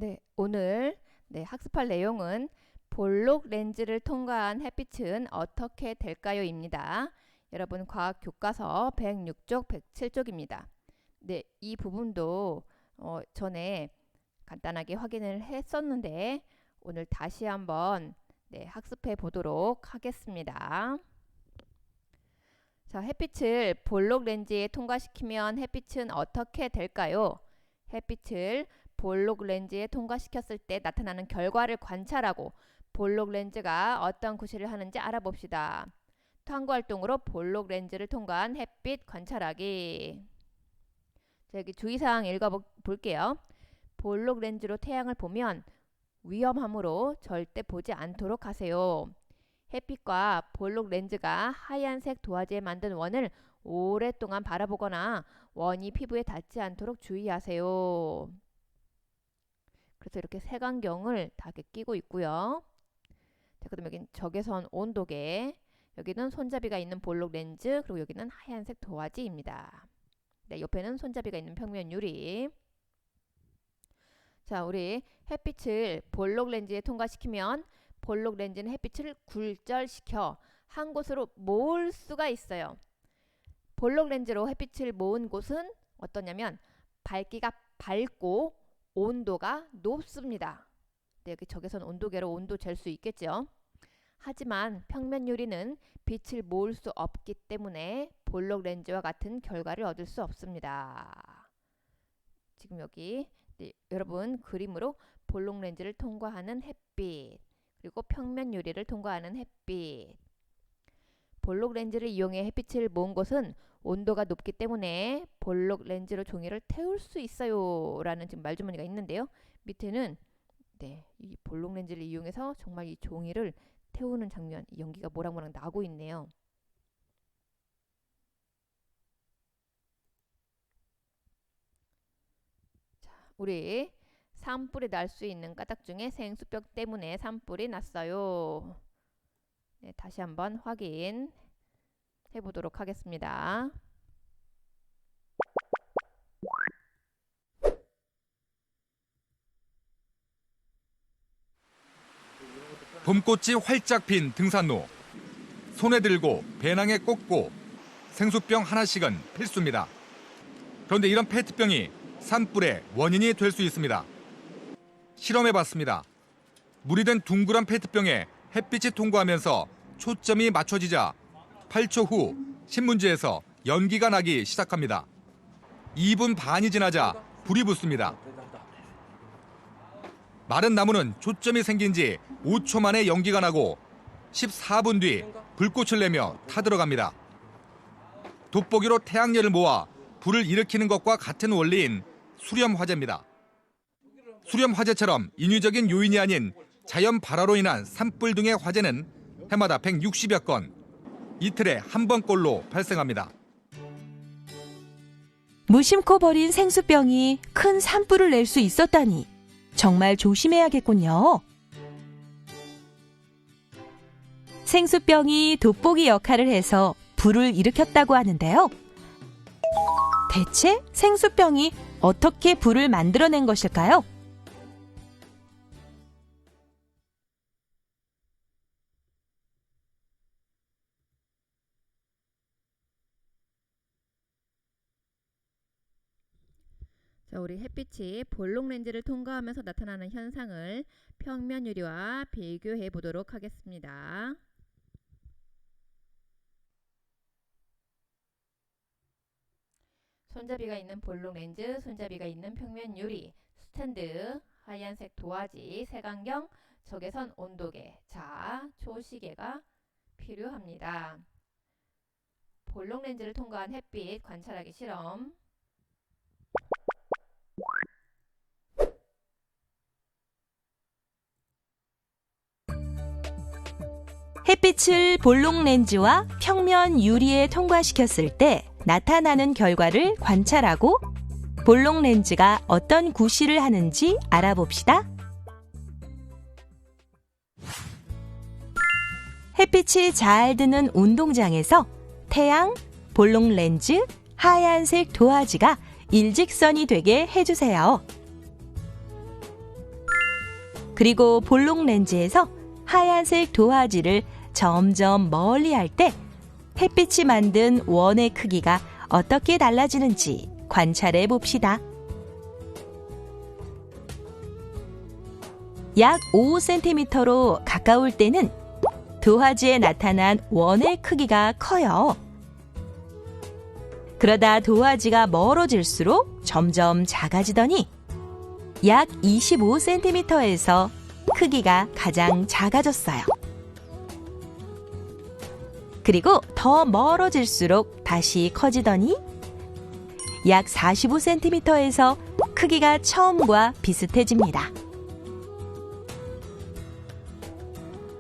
네, 오늘 학습할 내용은 볼록 렌즈를 통과한 햇빛은 어떻게 될까요?입니다. 여러분 과학 교과서 106쪽, 107쪽입니다. 네, 이 부분도 전에 간단하게 확인을 했었는데 오늘 다시 한번 학습해 보도록 하겠습니다. 자, 햇빛을 볼록 렌즈에 통과시키면 햇빛은 어떻게 될까요? 햇빛을 볼록 렌즈에 통과시켰을 때 나타나는 결과를 관찰하고 볼록 렌즈가 어떤 구실을 하는지 알아봅시다. 탐구활동으로 볼록 렌즈를 통과한 햇빛 관찰하기. 자, 여기 주의사항 읽어볼게요. 볼록 렌즈로 태양을 보면 위험하므로 절대 보지 않도록 하세요. 햇빛과 볼록 렌즈가 하얀색 도화지에 만든 원을 오랫동안 바라보거나 원이 피부에 닿지 않도록 주의하세요. 그래서 이렇게 색안경을 다 끼고 있고요. 자, 그다음 여기는 적외선 온도계, 여기는 손잡이가 있는 볼록 렌즈, 그리고 여기는 하얀색 도화지입니다. 네, 옆에는 손잡이가 있는 평면 유리. 자, 우리 햇빛을 볼록 렌즈에 통과시키면 볼록 렌즈는 햇빛을 굴절시켜 한 곳으로 모을 수가 있어요. 볼록 렌즈로 햇빛을 모은 곳은 어떠냐면 밝기가 밝고 온도가 높습니다. 네, 여기 적외선 온도계로 온도 잴 수 있겠죠. 하지만 평면 유리는 빛을 모을 수 없기 때문에 볼록 렌즈와 같은 결과를 얻을 수 없습니다. 지금 여기 여러분 그림으로 볼록 렌즈를 통과하는 햇빛, 그리고 평면 유리를 통과하는 햇빛. 볼록 렌즈를 이용해 햇빛을 모은 곳은 온도가 높기 때문에 볼록 렌즈로 종이를 태울 수 있어요 라는 지금 말주머니가 있는데요. 밑에는 이 볼록 렌즈를 이용해서 정말 이 종이를 태우는 장면, 이 연기가 모락모락 나고 있네요. 자, 우리 산불이 날 수 있는 까닭 중에 생수병 때문에 산불이 났어요. 네, 다시 한번 확인해 보도록 하겠습니다. 봄꽃이 활짝 핀 등산로. 손에 들고 배낭에 꽂고 생수병 하나씩은 필수입니다. 그런데 이런 페트병이 산불의 원인이 될 수 있습니다. 실험해봤습니다. 물이 든 둥그란 페트병에 햇빛이 통과하면서 초점이 맞춰지자 8초 후 신문지에서 연기가 나기 시작합니다. 2분 반이 지나자 불이 붙습니다. 마른 나무는 초점이 생긴 지 5초 만에 연기가 나고 14분 뒤 불꽃을 내며 타들어갑니다. 돋보기로 태양열을 모아 불을 일으키는 것과 같은 원리인 수렴 화재입니다. 수렴 화재처럼 인위적인 요인이 아닌 자연 발화로 인한 산불 등의 화재는 해마다 160여 건, 이틀에 한 번꼴로 발생합니다. 무심코 버린 생수병이 큰 산불을 낼 수 있었다니 정말 조심해야겠군요. 생수병이 돋보기 역할을 해서 불을 일으켰다고 하는데요. 대체 생수병이 어떻게 불을 만들어낸 것일까요? 자, 우리 햇빛이 볼록 렌즈를 통과하면서 나타나는 현상을 평면 유리와 비교해 보도록 하겠습니다. 손잡이가 있는 볼록 렌즈, 손잡이가 있는 평면 유리, 스탠드, 하얀색 도화지, 색안경, 적외선 온도계, 자, 초시계가 필요합니다. 볼록 렌즈를 통과한 햇빛 관찰하기 실험. 햇빛을 볼록 렌즈와 평면 유리에 통과시켰을 때 나타나는 결과를 관찰하고 볼록 렌즈가 어떤 구실을 하는지 알아봅시다. 햇빛이 잘 드는 운동장에서 태양, 볼록 렌즈, 하얀색 도화지가 일직선이 되게 해주세요. 그리고 볼록 렌즈에서 하얀색 도화지를 점점 멀리 할 때 햇빛이 만든 원의 크기가 어떻게 달라지는지 관찰해 봅시다. 약 5cm로 가까울 때는 도화지에 나타난 원의 크기가 커요. 그러다 도화지가 멀어질수록 점점 작아지더니 약 25cm에서 크기가 가장 작아졌어요. 그리고 더 멀어질수록 다시 커지더니 약 45cm에서 크기가 처음과 비슷해집니다.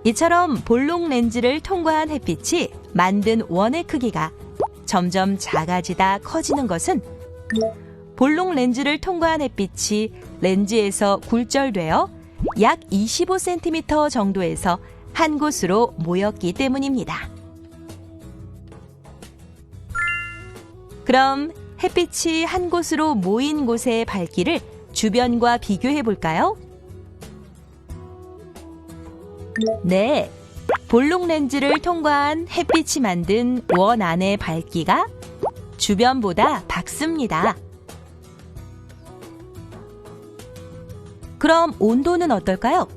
이처럼 볼록 렌즈를 통과한 햇빛이 만든 원의 크기가 점점 작아지다 커지는 것은 볼록 렌즈를 통과한 햇빛이 렌즈에서 굴절되어 약 25cm 정도에서 한 곳으로 모였기 때문입니다. 그럼 햇빛이 한 곳으로 모인 곳의 밝기를 주변과 비교해 볼까요? 네, 볼록 렌즈를 통과한 햇빛이 만든 원 안의 밝기가 주변보다 밝습니다. 그럼 온도는 어떨까요?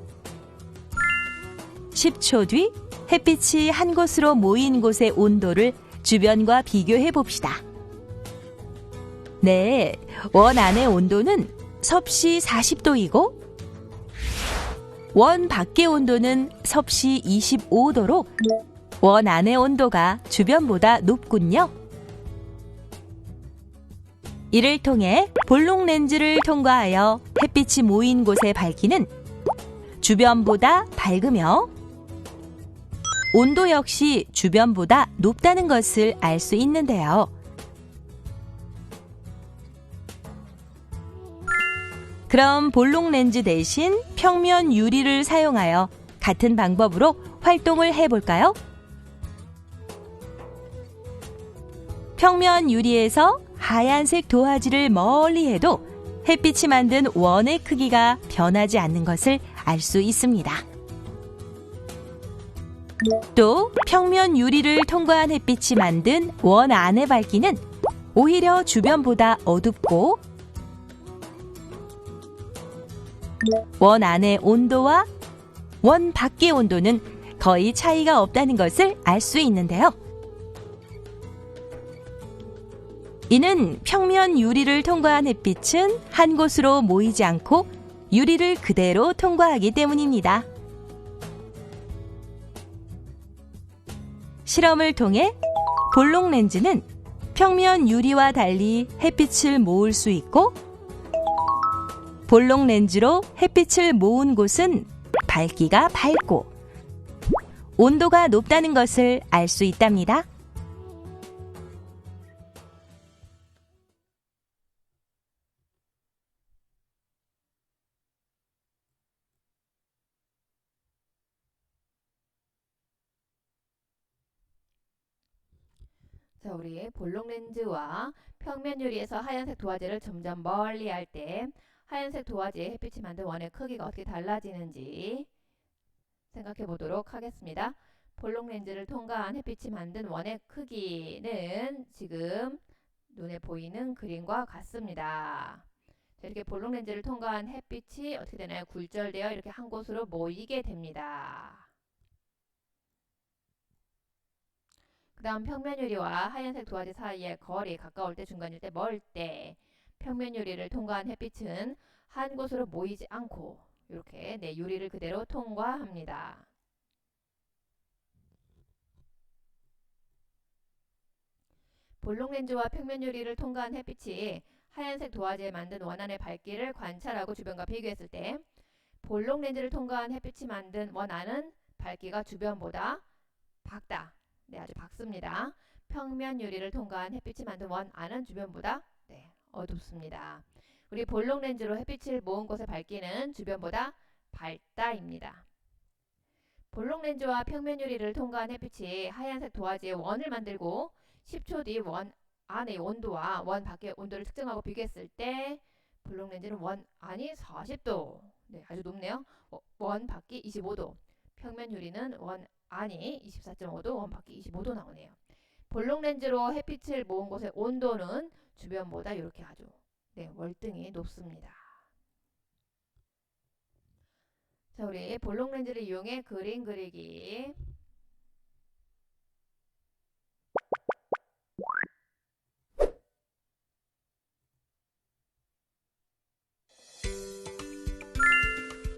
10초 뒤 햇빛이 한 곳으로 모인 곳의 온도를 주변과 비교해 봅시다. 네, 원 안의 온도는 섭씨 40도이고 원 밖의 온도는 섭씨 25도로 원 안의 온도가 주변보다 높군요. 이를 통해 볼록 렌즈를 통과하여 햇빛이 모인 곳의 밝기는 주변보다 밝으며 온도 역시 주변보다 높다는 것을 알 수 있는데요. 그럼 볼록 렌즈 대신 평면 유리를 사용하여 같은 방법으로 활동을 해볼까요? 평면 유리에서 하얀색 도화지를 멀리 해도 햇빛이 만든 원의 크기가 변하지 않는 것을 알 수 있습니다. 또 평면 유리를 통과한 햇빛이 만든 원 안의 밝기는 오히려 주변보다 어둡고 원 안의 온도와 원 밖의 온도는 거의 차이가 없다는 것을 알 수 있는데요. 이는 평면 유리를 통과한 햇빛은 한 곳으로 모이지 않고 유리를 그대로 통과하기 때문입니다. 실험을 통해 볼록 렌즈는 평면 유리와 달리 햇빛을 모을 수 있고 볼록 렌즈로 햇빛을 모은 곳은 밝기가 밝고 온도가 높다는 것을 알 수 있답니다. 자, 우리 볼록 렌즈와 평면 유리에서 하얀색 도화지를 점점 멀리 할 때 하얀색 도화지의 햇빛이 만든 원의 크기가 어떻게 달라지는지 생각해 보도록 하겠습니다. 볼록 렌즈를 통과한 햇빛이 만든 원의 크기는 지금 눈에 보이는 그림과 같습니다. 자, 이렇게 볼록 렌즈를 통과한 햇빛이 어떻게 되나요? 굴절되어 이렇게 한 곳으로 모이게 됩니다. 그 다음 평면 유리와 하얀색 도화지 사이의 거리 가까울 때, 중간일 때, 멀 때 평면 유리를 통과한 햇빛은 한 곳으로 모이지 않고 이렇게 유리를 그대로 통과합니다. 볼록 렌즈와 평면 유리를 통과한 햇빛이 하얀색 도화지에 만든 원안의 밝기를 관찰하고 주변과 비교했을 때 볼록 렌즈를 통과한 햇빛이 만든 원안은 밝기가 주변보다 밝다. 네, 아주 밝습니다. 평면 유리를 통과한 햇빛이 만든 원안은 주변보다 어둡습니다. 우리 볼록 렌즈로 햇빛을 모은 곳의 밝기는 주변보다 밝다입니다. 볼록 렌즈와 평면 유리를 통과한 햇빛이 하얀색 도화지의 원을 만들고 10초 뒤 원 안의 온도와 원 밖의 온도를 측정하고 비교했을 때 볼록 렌즈는 원 안이 40도, 네, 아주 높네요. 원 밖이 25도. 평면 유리는 원 안이 24.5도, 원 밖이 25도 나오네요. 볼록 렌즈로 햇빛을 모은 곳의 온도는 주변보다 이렇게 아주 월등히 높습니다. 자, 우리 볼록 렌즈를 이용해 그림 그리기.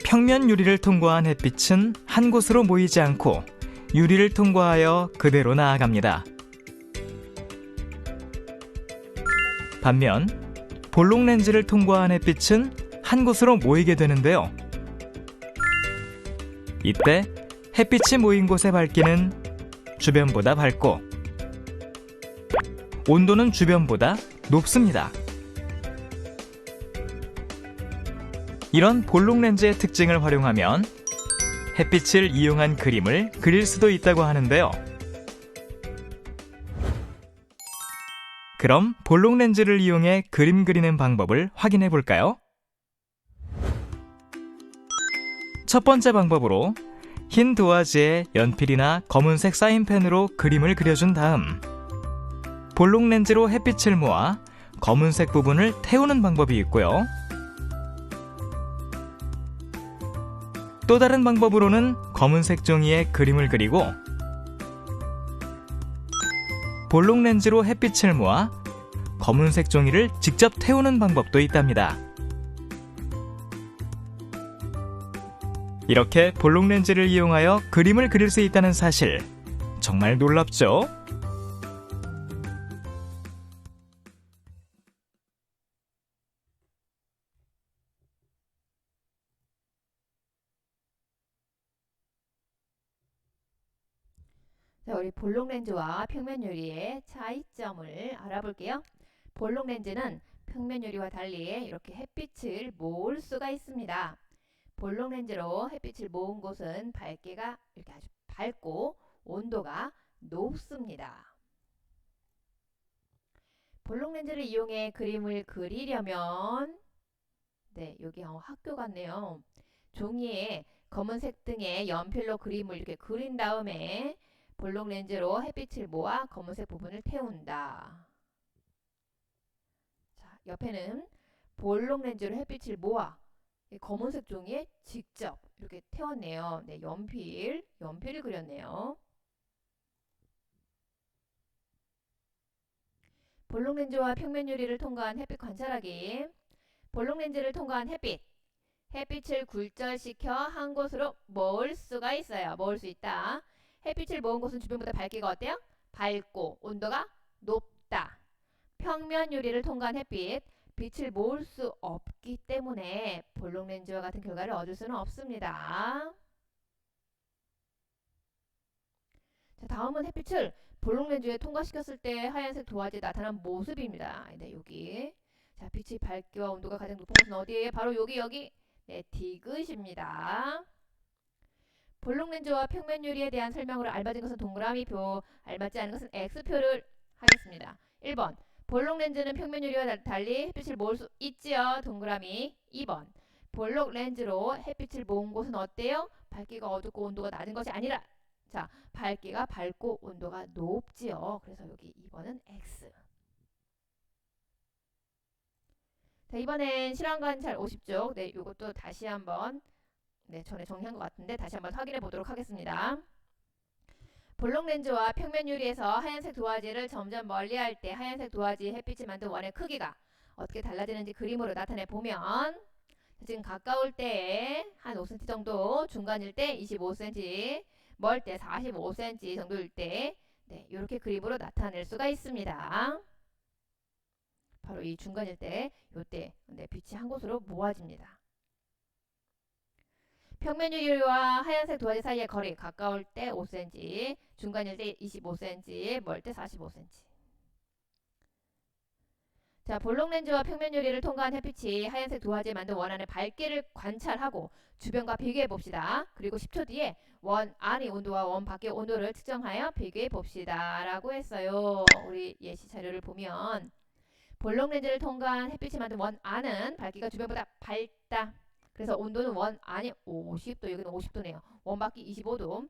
평면 유리를 통과한 햇빛은 한 곳으로 모이지 않고 유리를 통과하여 그대로 나아갑니다. 반면 볼록 렌즈를 통과한 햇빛은 한 곳으로 모이게 되는데요. 이때 햇빛이 모인 곳의 밝기는 주변보다 밝고 온도는 주변보다 높습니다. 이런 볼록 렌즈의 특징을 활용하면 햇빛을 이용한 그림을 그릴 수도 있다고 하는데요. 그럼 볼록 렌즈를 이용해 그림 그리는 방법을 확인해 볼까요? 첫 번째 방법으로 흰 도화지에 연필이나 검은색 사인펜으로 그림을 그려준 다음 볼록 렌즈로 햇빛을 모아 검은색 부분을 태우는 방법이 있고요. 또 다른 방법으로는 검은색 종이에 그림을 그리고 볼록 렌즈로 햇빛을 모아 검은색 종이를 직접 태우는 방법도 있답니다. 이렇게 볼록 렌즈를 이용하여 그림을 그릴 수 있다는 사실, 정말 놀랍죠? 자, 우리 볼록 렌즈와 평면 유리의 차이점을 알아볼게요. 볼록 렌즈는 평면 유리와 달리 이렇게 햇빛을 모을 수가 있습니다. 볼록 렌즈로 햇빛을 모은 곳은 밝기가 이렇게 아주 밝고 온도가 높습니다. 볼록 렌즈를 이용해 그림을 그리려면 여기 학교 같네요. 종이에 검은색 등의 연필로 그림을 이렇게 그린 다음에 볼록 렌즈로 햇빛을 모아 검은색 부분을 태운다. 자, 옆에는 볼록 렌즈로 햇빛을 모아 검은색 종이에 직접 이렇게 태웠네요. 연필을 그렸네요. 볼록 렌즈와 평면 유리를 통과한 햇빛 관찰하기. 볼록 렌즈를 통과한 햇빛을 굴절시켜 한 곳으로 모을 수가 있어요. 모을 수 있다. 햇빛을 모은 곳은 주변보다 밝기가 어때요? 밝고 온도가 높다. 평면 유리를 통과한 빛을 모을 수 없기 때문에 볼록 렌즈와 같은 결과를 얻을 수는 없습니다. 자, 다음은 햇빛을 볼록 렌즈에 통과시켰을 때 하얀색 도화지에 나타난 모습입니다. 여기. 자, 빛의 밝기와 온도가 가장 높은 곳은 어디예요? 바로 여기. 디귿입니다. 볼록 렌즈와 평면 유리에 대한 설명으로 알맞은 것은 동그라미표, 알맞지 않은 것은 X표를 하겠습니다. 1번. 볼록 렌즈는 평면 유리와 달리 햇빛을 모을 수 있지요. 동그라미. 2번. 볼록 렌즈로 햇빛을 모은 곳은 어때요? 밝기가 어둡고 온도가 낮은 것이 아니라 자, 밝기가 밝고 온도가 높지요. 그래서 여기 2번은 X. 자, 이번엔 실험 관찰 50쪽. 이것도 다시 한번 전에 정리한 것 같은데 다시 한번 확인해 보도록 하겠습니다. 볼록 렌즈와 평면 유리에서 하얀색 도화지를 점점 멀리할 때 하얀색 도화지 햇빛이 만든 원의 크기가 어떻게 달라지는지 그림으로 나타내 보면 지금 가까울 때 한 5cm 정도, 중간일 때 25cm, 멀 때 45cm 정도일 때 이렇게 그림으로 나타낼 수가 있습니다. 바로 이 중간일 때 이때 빛이 한 곳으로 모아집니다. 평면 유리와 하얀색 도화지 사이의 거리, 가까울 때 5cm, 중간일 때 25cm, 멀 때 45cm. 자, 볼록 렌즈와 평면 유리를 통과한 햇빛이 하얀색 도화지에 만든 원 안의 밝기를 관찰하고 주변과 비교해 봅시다. 그리고 10초 뒤에 원 안의 온도와 원 밖의 온도를 측정하여 비교해 봅시다. 라고 했어요. 우리 예시 자료를 보면 볼록 렌즈를 통과한 햇빛이 만든 원 안은 밝기가 주변보다 밝다. 그래서 온도는 원 안이 50도, 여기는 50도네요. 원 밖이 25도.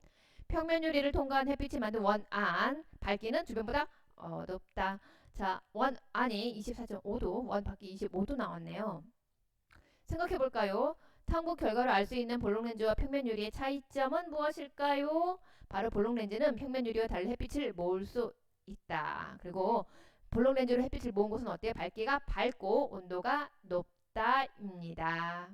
평면 유리를 통과한 햇빛이 만든 원 안, 밝기는 주변보다 어둡다. 자, 원 안이 24.5도, 원 밖이 25도 나왔네요. 생각해 볼까요? 탐구 결과를 알 수 있는 볼록 렌즈와 평면 유리의 차이점은 무엇일까요? 바로 볼록 렌즈는 평면 유리와 달리 햇빛을 모을 수 있다. 그리고 볼록 렌즈로 햇빛을 모은 곳은 어때요? 밝기가 밝고 온도가 높다입니다.